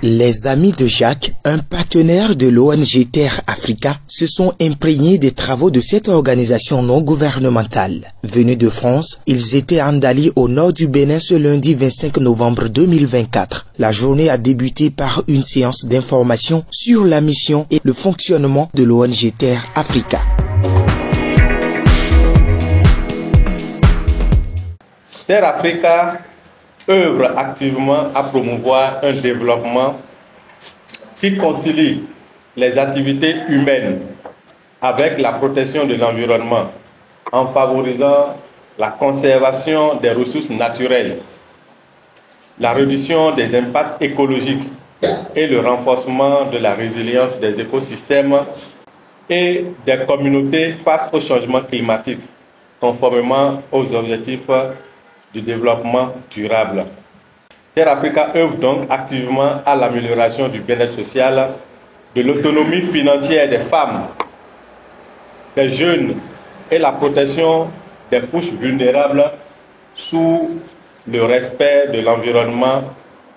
Les amis de Jacques, un partenaire de l'ONG Terre Africa, se sont imprégnés des travaux de cette organisation non gouvernementale. Venus de France, ils étaient en Dali au nord du Bénin ce lundi 25 novembre 2024. La journée a débuté par une séance d'information sur la mission et le fonctionnement de l'ONG Terre Africa. Terre Africa œuvre activement à promouvoir un développement qui concilie les activités humaines avec la protection de l'environnement en favorisant la conservation des ressources naturelles, la réduction des impacts écologiques et le renforcement de la résilience des écosystèmes et des communautés face au changement climatique, conformément aux objectifs du développement durable. Terre Africa œuvre donc activement à l'amélioration du bien-être social, de l'autonomie financière des femmes, des jeunes et la protection des couches vulnérables sous le respect de l'environnement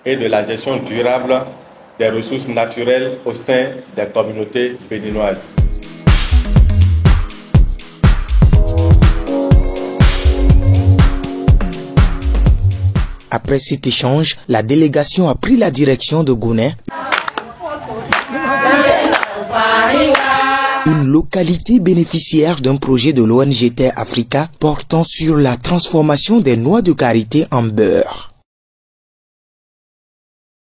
et de la gestion durable des ressources naturelles au sein des communautés béninoises. Après cet échange, la délégation a pris la direction de Gouné, une localité bénéficiaire d'un projet de l'ONG Terre Africa portant sur la transformation des noix de karité en beurre.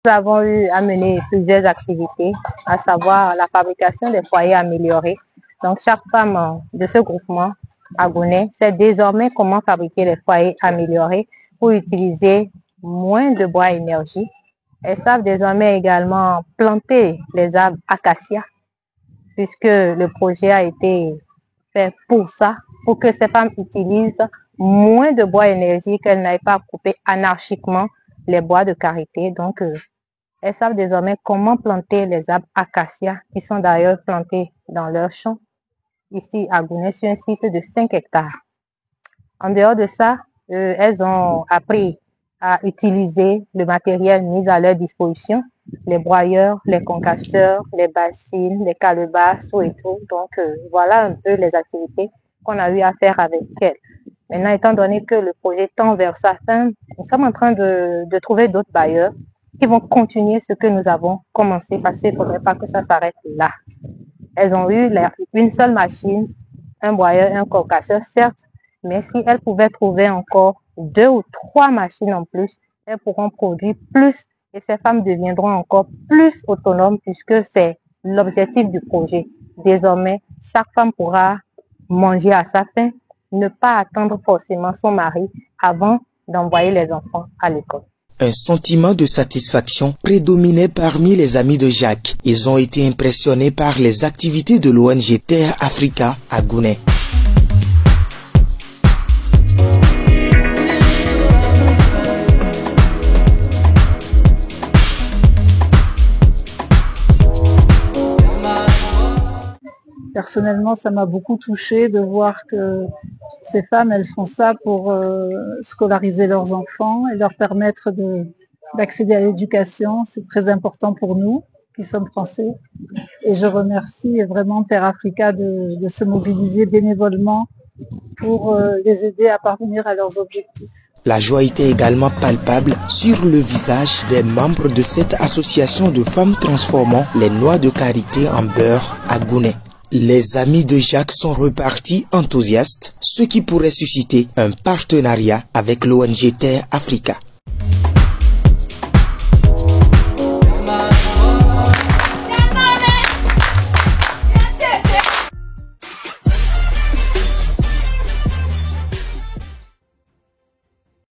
Nous avons eu à mener plusieurs activités, à savoir la fabrication des foyers améliorés. Donc chaque femme de ce groupement à Gouné sait désormais comment fabriquer les foyers améliorés pour utiliser moins de bois et énergie. Elles savent désormais également planter les arbres acacias, puisque le projet a été fait pour ça, pour que ces femmes utilisent moins de bois et énergie, qu'elles n'aillent pas couper anarchiquement les bois de karité. Donc, elles savent désormais comment planter les arbres acacias, qui sont d'ailleurs plantés dans leur champ, ici à Gouné, sur un site de 5 hectares. En dehors de ça, elles ont appris à utiliser le matériel mis à leur disposition, les broyeurs, les concasseurs, les bassines, les calebasses, tout et tout. Donc, voilà un peu les activités qu'on a eu à faire avec elles. Maintenant, étant donné que le projet tend vers sa fin, nous sommes en train de trouver d'autres bailleurs qui vont continuer ce que nous avons commencé, parce qu'il ne faudrait pas que ça s'arrête là. Elles ont eu une seule machine, un broyeur, un concasseur, certes, mais si elles pouvaient trouver encore 2 ou 3 machines en plus, elles pourront produire plus et ces femmes deviendront encore plus autonomes, puisque c'est l'objectif du projet. Désormais, chaque femme pourra manger à sa faim, ne pas attendre forcément son mari avant d'envoyer les enfants à l'école. Un sentiment de satisfaction prédominait parmi les amis de Jacques. Ils ont été impressionnés par les activités de l'ONG Terre Africa à Gouné. Personnellement, ça m'a beaucoup touchée de voir que ces femmes, elles font ça pour scolariser leurs enfants et leur permettre d'accéder à l'éducation. C'est très important pour nous qui sommes français. Et je remercie vraiment Terre Africa de se mobiliser bénévolement pour les aider à parvenir à leurs objectifs. La joie était également palpable sur le visage des membres de cette association de femmes transformant les noix de karité en beurre à Gouné. Les amis de Jacques sont repartis enthousiastes, ce qui pourrait susciter un partenariat avec l'ONG Terre Africa.